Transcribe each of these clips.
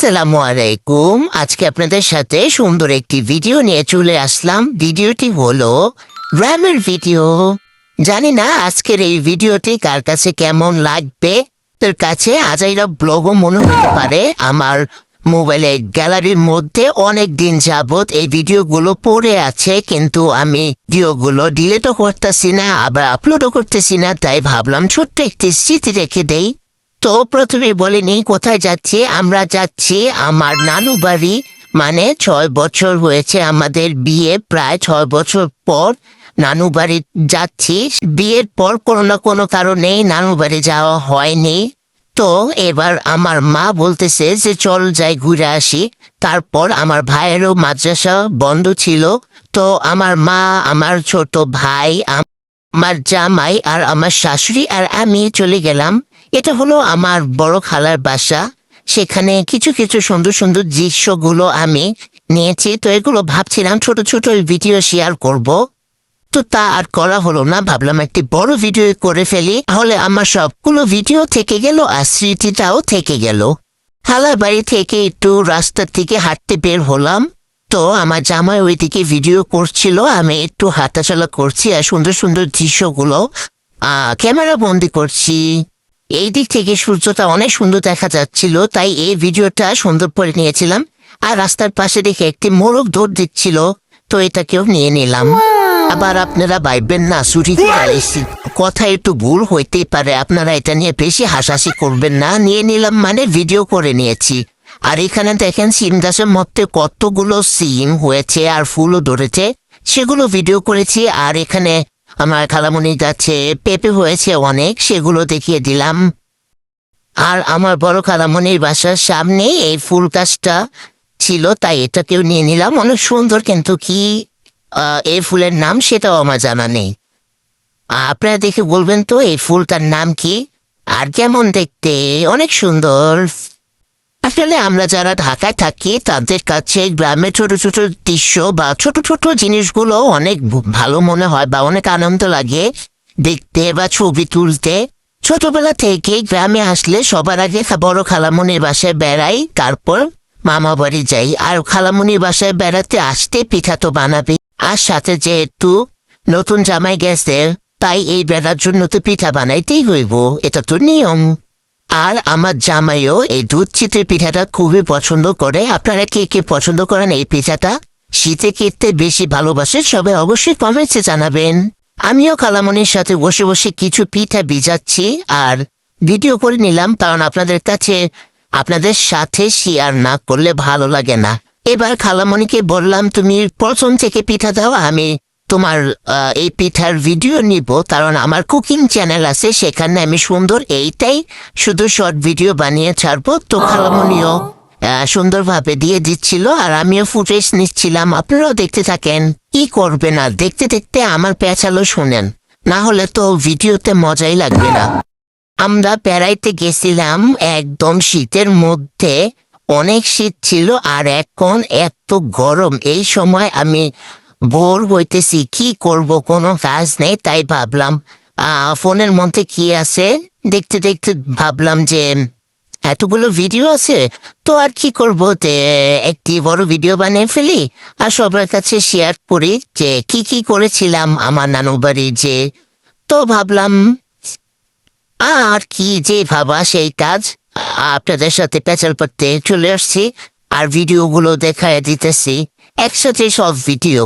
আসসালামু আলাইকুম। আজকে আপনাদের সাথে সুন্দর একটি ভিডিও নিয়ে চলে আসলাম। ভিডিওটি হলো গ্রামের ভিডিও। জানি না আজকের এই ভিডিওটি কার কাছে কেমন লাগবে। তোর কাছে আজাইরা ব্লগও মনে হতে পারে। আমার মোবাইলের গ্যালারির মধ্যে অনেক দিন যাবত এই ভিডিওগুলো পড়ে আছে, কিন্তু আমি ভিডিওগুলো ডিলিটও করতেছি না, আবার আপলোডও করতেছি না। তাই ভাবলাম ছোট্ট একটি স্মৃতি রেখে দেই। তো প্রথমে বলিনি কোথায় যাচ্ছি। আমরা যাচ্ছি আমার নানু বাড়ি। মানে 6 বছর হয়েছে আমাদের বিয়ে, প্রায় 6 বছর পর নানু বাড়ি যাচ্ছি। বিয়ের পর কোনো না কোনো কারণে নানু বাড়ি যাওয়া হয়নি। তো এবার আমার মা বলতেছে যে চল যাই ঘুরে আসি। তারপর আমার ভাইয়েরও মাদ্রাসা বন্ধ ছিল। তো আমার মা, আমার ছোট ভাই, আমার জামাই আর আমার শাশুড়ি আর আমি চলে গেলাম। এটা হলো আমার বড় খালার বাসা। সেখানে কিছু কিছু সুন্দর সুন্দর দৃশ্যগুলো আমি নিয়েছি। তো এগুলো ভাবছিলাম ছোট ছোট ভিডিও শেয়ার করব, তো তা আর করা হলো না। ভাবলাম একটি বড় ভিডিও করে ফেলি, তাহলে আমার সবগুলো ভিডিও থেকে গেল আর স্মৃতিটাও থেকে গেল। খালার বাড়ি থেকে একটু রাস্তার থেকে হাঁটতে বের হলাম। তো আমার জামাই ওইদিকে ভিডিও করছিল, আমি একটু হাঁটাচলা করছি আর সুন্দর সুন্দর দৃশ্যগুলো ক্যামেরা বন্দি করছি। এই দিক থেকে সূর্যটা অনেক সুন্দর দেখা যাচ্ছিল, তাই এই ভিডিওটা সুন্দর করে নিয়েছিলাম। আর রাস্তার পাশে দেখে একটি মোরগ দৌড় দিচ্ছিল, তো এটাকেও নিয়ে নিলাম। আবার আপনারা ভাববেন না ছুটি কথা একটু ভুল হইতেই পারে, আপনারা এটা নিয়ে বেশি হাসাহাসি করবেন না। নিয়ে নিলাম মানে ভিডিও করে নিয়েছি। আর এখানে দেখেন সিম গাছের মধ্যে কতগুলো সিম হয়েছে আর ফুলও ধরেছে, সেগুলো ভিডিও করেছি। আর এখানে আমার খালামণির গাছে পেঁপে হয়েছে অনেক, সেগুলো দেখিয়ে দিলাম। আর আমার বড় খালামণির বাসার সামনে এই ফুল গাছটা ছিল, তাই এটাকেও নিয়ে নিলাম। অনেক সুন্দর, কিন্তু কি এই ফুলের নাম সেটাও আমার জানা নেই। আপনারা দেখে বলবেন তো এই ফুলটার নাম কি আর কেমন দেখতে। অনেক সুন্দর। আসলে আমরা যারা ঢাকায় থাকি তাদের কাছে গ্রামের ছোট ছোট দৃশ্য বা ছোট ছোট জিনিসগুলো অনেক ভালো মনে হয় বা অনেক আনন্দ লাগে দেখতে বা ছবি তুলতে। ছোটবেলা থেকে গ্রামে আসলে সবার আগে বড় খালামণির বাসায় বেড়াই, তারপর মামা বাড়ি যাই। আর খালামণির বাসায় বেড়াতে আসতে পিঠা তো বানাবে, আর সাথে যেহেতু নতুন জামাই গেছে তাই এই বেড়ার জন্য তো পিঠা বানাইতেই হইব, এটা তো নিয়ম। আর আমার জামাইও এই দুধ চিতই পিঠাটা খুবই পছন্দ করে। আপনারা কে কে পছন্দ করেন এই পিঠাটা, শীতে খেতে বেশি ভালোবাসে, সবাই অবশ্যই কমেন্টে জানাবেন। আমিও খালামণির সাথে বসে বসে কিছু পিঠা ভিজাচ্ছি আর ভিডিও করে নিলাম, কারণ আপনাদের সাথে শেয়ার না করলে ভালো লাগে না। এবার খালামণিকে বললাম তুমি প্রথম থেকে পিঠা দাও, আমি তোমার এই পিঠার ভিডিও নিব, কারণ আমার কুকিং চ্যানেল আছে, সেখানে আমি সুন্দর এইটাই শুধু শর্ট ভিডিও বানিয়ে ছাড়বো। তো খালামণিও সুন্দরভাবে দিয়ে দিচ্ছিল আর আমিও ফুটেজ নিচ্ছিলাম। আপনারাও দেখতে থাকেন। কি করবেন আর দেখতে দেখতে আমার পেঁচালো শুনেন, না হলে তো ভিডিওতে মজাই লাগবে না। আমরা বেড়াইতে গেছিলাম একদম শীতের মধ্যে, অনেক শীত ছিল আর এখন এত গরম। এই সময় আমি বোর হইতেছি, কি করব, কোনো কাজ নেই। তাই ভাবলাম ফোনের মধ্যে কি আছে দেখতে দেখতে ভাবলাম যে এতগুলো ভিডিও আছে, তো আর কি করব, একটি বড় ভিডিও বানিয়ে ফেলি আর সবার কাছে শেয়ার করি যে কি কি করেছিলাম আমার নানু বাড়ি যে। তো ভাবলাম আর কি যে ভাবা সেই কাজ, আপনাদের সাথে পেঁচাল করতে চলে আসছি আর ভিডিওগুলো দেখায় দিতেছি একসাথে সব ভিডিও।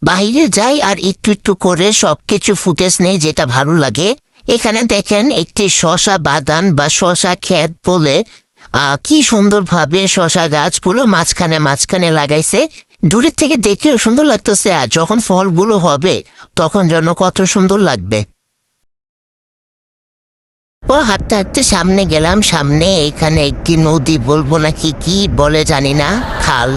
বাইরে যাই আর একটু একটু করে সবকিছু ফুটেজ নেই যেটা ভালো লাগে। এখানে দেখেন একটি শশা বাগান বা শশা ক্ষেত বলে, কি সুন্দরভাবে শশা গাছগুলো মাঝখানে মাঝখানে লাগাইছে। দূরের থেকে দেখেও সুন্দর লাগতেছে, আর যখন ফলগুলো হবে তখন যেন কত সুন্দর লাগবে। ও হাঁটতে হাঁটতে সামনে গেলাম। সামনে এখানে একটি নদী বলবো নাকি কি বলে জানি না, খাল।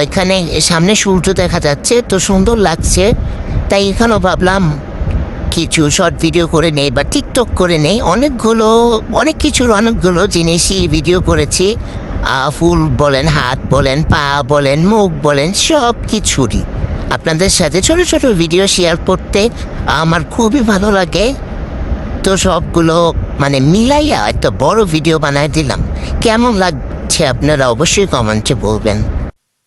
এখানে সামনে সূর্য দেখা যাচ্ছে, তো সুন্দর লাগছে। তাই এখানেও ভাবলাম কিছু শর্ট ভিডিও করে নেই বা টিকটক করে নেই। অনেকগুলো জিনিসই ভিডিও করেছি। ফুল বলেন, হাত বলেন, পা বলেন, মুখ বলেন, সব কিছুরই আপনাদের সাথে ছোট ছোট ভিডিও শেয়ার করতে আমার খুবই ভালো লাগে। তো সবগুলো মানে মিলাইয়া একটা বড় ভিডিও বানাই দিলাম। কেমন লাগছে আপনারা অবশ্যই কমেন্টে বলবেন।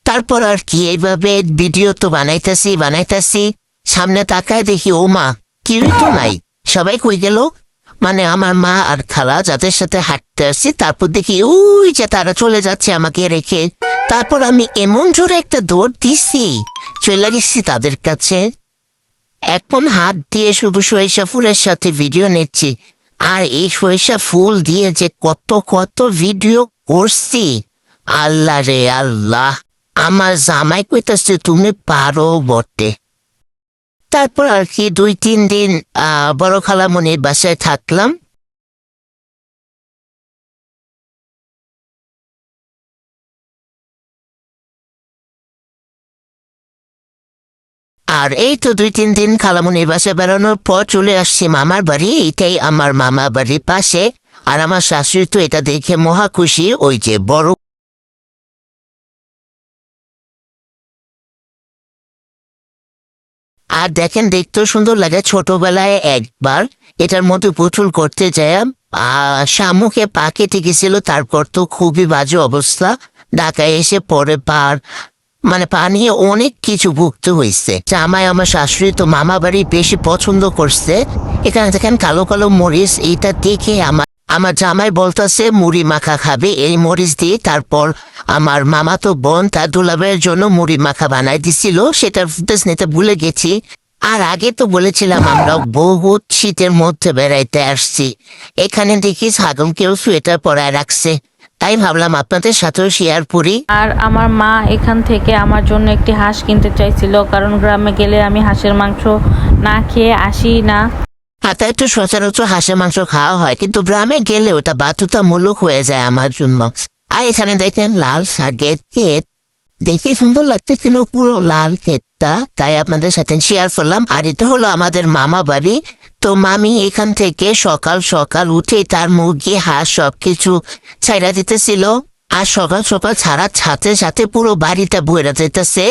তারপর আর কি এইভাবে ভিডিও তো বানাইতেছি, সামনে তাকায় দেখি ও মা কেউই তো নাই, সবাই কই গেল। মানে আমার মা আর খালা যাদের সাথে হাঁটতে আসছি, তারপর দেখি ওই যে তারা চলে যাচ্ছে আমাকে রেখে। তারপর আমি এমন জোরে একটা দৌড় দিছি, চলে গেছি তাদের কাছে। এখন হাত দিয়ে শুধু সরিষা ফুলের সাথে ভিডিও নিচ্ছি। আর এই সরিষা ফুল দিয়ে যে কত কত ভিডিও করছি, আল্লাহ রে আল্লাহ। আমার জামাই কইতাছে তুমি পারো বটে। তারপর আর কি 2-3 দিন বড় খালামণির বাসায় থাকলাম। আর এই তো 2-3 দিন খালামণির বাসায় বেড়ানোর পর চলে আসছি মামার বাড়ি। এটাই আমার মামা বাড়ির পাশে। আর আমার শাশুড়ি তো এটা দেখে মহা খুশি। ওই যে বড় আর দেখেন দেখতেও সুন্দর লাগে। ছোটবেলায় একবার এটার মধ্যে পুতুল করতে যায় শামুকে পা কেটে গেছিল, তারপর তো খুবই বাজে অবস্থা। ঢাকায় এসে পরে মানে পা নিয়ে অনেক কিছু ভুগতে হয়েছে। জামাই আমার শাশুড়ি তো মামা বাড়ি বেশি পছন্দ করছে। এখানে দেখেন কালো কালো মরিচ, এইটা দেখে আমার জামাই বলতেছে মুড়ি মাখা খাবে এই মরিচ দিয়ে। তারপর আমার মামা তো বোন তার দুলাভাইয়ের জন্য মুড়ি মাখা বানাই দিছিল, সেটার ফুটেজ নিতে ভুলে গেছি। আর আগে তো বলেছিলাম আমরা বহুত শীতের মধ্যে বেড়াইতে আসছি। এখানে দেখি ছাগলকেও সোয়েটার পরায় রাখছে, তাই ভাবলাম আপনাদের সাথেও শেয়ার করি। আর আমার মা এখান থেকে আমার জন্য একটি হাঁস কিনতে চাইছিল, কারণ গ্রামে গেলে আমি হাঁসের মাংস না খেয়ে আসি না। হাতে একটু সচরাচর হাঁসের মাংস খাওয়া হয়, কিন্তু গ্রামে গেলে ওটা বাধ্যতামূলক হয়ে যায় আমার জন্য। আর এখানে দেখেন লাল শাকের ক্ষেত, দেখে সুন্দর লাগতেছিল পুরো লাল ক্ষেতটা, তাই আপনাদের সাথে শেয়ার করলাম। আর এটা হলো আমাদের মামা বাড়ি। তো মামি এখান থেকে সকাল সকাল উঠে তার মুরগি হাঁস সবকিছু ছাইড়া দিতেছিল। আর সকাল সকাল ছাড়ার সাথে সাথে পুরো বাড়িটা বইরা যেতেছে।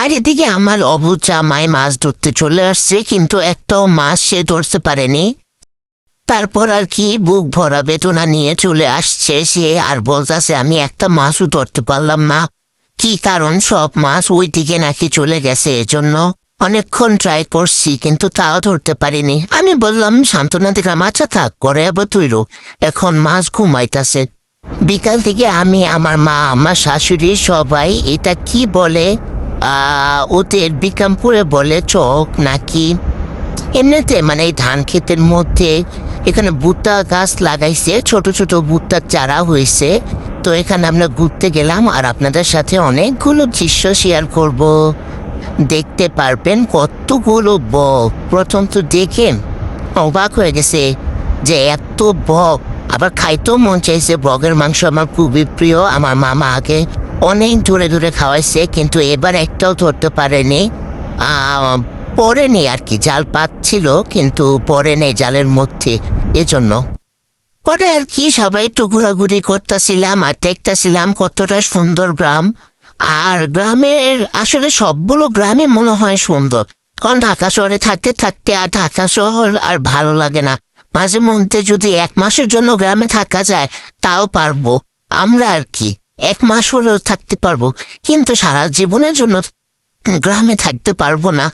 আর এদিকে আমার অবুজ জামাই মাছ ধরতে চলে আসছে, কিন্তু একটাও মাছ সে ধরতে পারেনি। তারপর আর কি বুক ভরা বেদনা নিয়ে চলে আসছে সে, আর বলতেছে আমি একটা মাছও ধরতে পারলাম না। কি কারণ? সব মাছ ওই দিকে নাকি চলে গেছে, এজন্য অনেকক্ষণ ট্রাই করছি কিন্তু তাও ধরতে পারিনি। আমি বললাম সান্ত্বনা দিলাম, আচ্ছা থাক করে আবার তৈরো, এখন মাছ ঘুমাইতেছে। বিকাল থেকে আমি আমার মা আমার শাশুড়ি সবাই এটা কি বলে ওদের বিকামপুরে বলে চক নাকি, এমনিতে মানে এই ধান ক্ষেতের মধ্যে এখানে ভুট্টা গাছ লাগাইছে, ছোট ছোট ভুট্টার চারা হয়েছে। তো এখানে আমরা ঘুরতে গেলাম আর আপনাদের সাথে অনেকগুলো দৃশ্য শেয়ার করব, দেখতে পারবেন কতগুলো বক। প্রথম তো দেখে অবাক হয়ে গেছে যে এত বক, আবার খাইতেও মন চাইছে। বকের মাংস আমার খুবই প্রিয়, আমার মামা আগে অনেক দূরে দূরে খাওয়াইছে, কিন্তু এবার একটাও ধরতে পারেনি। পরে নেই আর কি, জাল পাচ্ছিল কিন্তু পরে নেই জালের মধ্যে, এজন্য। পরে আর কি সবাই একটু ঘোরাঘুরি করতেছিলাম আর দেখতেছিলাম কতটা সুন্দর গ্রাম। আর গ্রামের আসলে সবগুলো গ্রামে মনে হয় সুন্দর, কারণ ঢাকা শহরে থাকতে থাকতে আর ঢাকা শহর আর ভালো লাগে না। মাঝে মধ্যে যদি 1 মাসের জন্য গ্রামে থাকা যায় তাও পারবো আমরা আর কি, 1 মাস হলেও থাকতে পারবো, কিন্তু সারা জীবনের জন্য গ্রামে থাকতে পারবো না।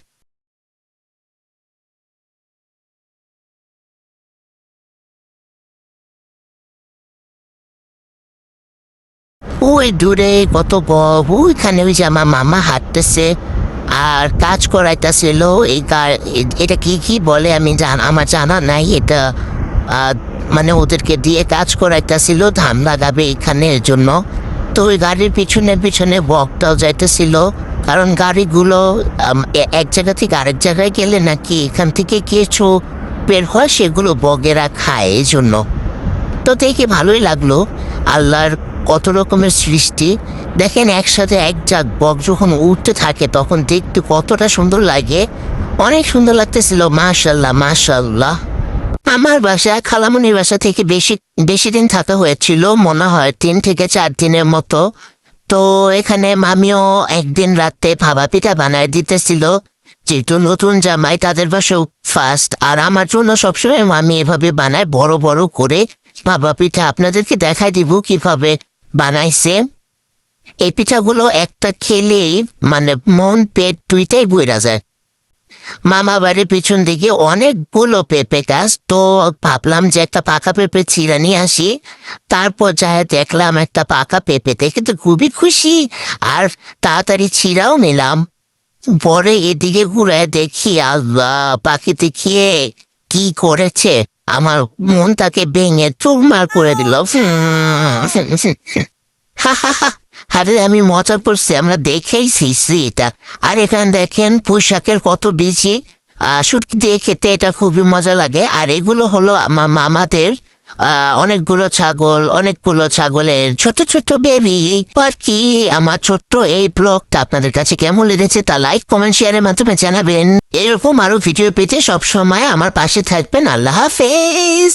ওই দূরে কত বক, ওইখানে ওই যে আমার মামা হাঁটতেছে আর কাজ করাইতেছিল। এটা কি কি বলে আমি আমার জানা নাই। এটা মানে ওদেরকে দিয়ে কাজ করাইতেছিল, ধান লাগাবে এখানে জন্য। তো ওই গাড়ির পিছনে পিছনে বকটাও যাইতেছিল, কারণ গাড়িগুলো এক জায়গা থেকে আরেক জায়গায় গেলে নাকি এখান থেকে কিছু বের হয়, সেগুলো বগেরা খায় এই জন্য। তো দেখে ভালোই লাগলো, আল্লাহর কত রকমের সৃষ্টি। দেখেন একসাথে এক জাত বক যখন উঠতে থাকে তখন দেখতে কতটা সুন্দর লাগে, অনেক সুন্দর লাগতেছিল। মাশাল্লাহ মাশাল্লাহ। আমার বাসা খালামণির বাসা থেকে বেশি বেশি দিন থাকা হয়েছিল, মনে হয় 3 থেকে 4 দিনের মতো। তো এখানে মামিও একদিন রাতে ভাপা পিঠা বানায় দিতেছিল, যেহেতু নতুন জামাই তাদের বাসাও ফার্স্ট, আর আমার জন্য সবসময় আমি এভাবে বানাই বড় বড় করে ভাপা পিঠা। আপনাদেরকে দেখাই দিব কিভাবে বানাইছে। এই পিঠাগুলো একটা খেলেই মানে মন পেট দুইটাই বইরা যায়। মামা বাড়ির পিছন দিকে অনেকগুলো পেঁপে গাছ, তো ভাবলাম যে একটা পাকা পেঁপে ছিঁড়ে নিয়ে আসি। তারপর যায় দেখলাম একটা পাকা পেঁপে দেখে তো খুবই খুশি, আর তাড়াতাড়ি ছিঁড়াও নিলাম। পরে এদিকে ঘুরে দেখি আল্লাহ, পাখিতে খেয়ে কি করেছে, আমার মনটাকে ভেঙে চুরমার করে দিল। আরে আমি মজা করছি, আমরা দেখেইছি এটা। আর এখানে দেখেন পোশাকের কত বেশি শুটকি দিয়ে খেতে এটা খুবই মজা লাগে। আর এগুলো হলো আমার মামাদের অনেকগুলো ছাগলের ছোট ছোট বেবি। আর কি আমার ছোট্ট এই ব্লগটা আপনাদের কাছে কেমন লেগেছে তা লাইক কমেন্ট শেয়ারের মাধ্যমে জানাবেন। এরকম আরো ভিডিও পেতে সবসময় আমার পাশে থাকবেন। আল্লাহ হাফেজ।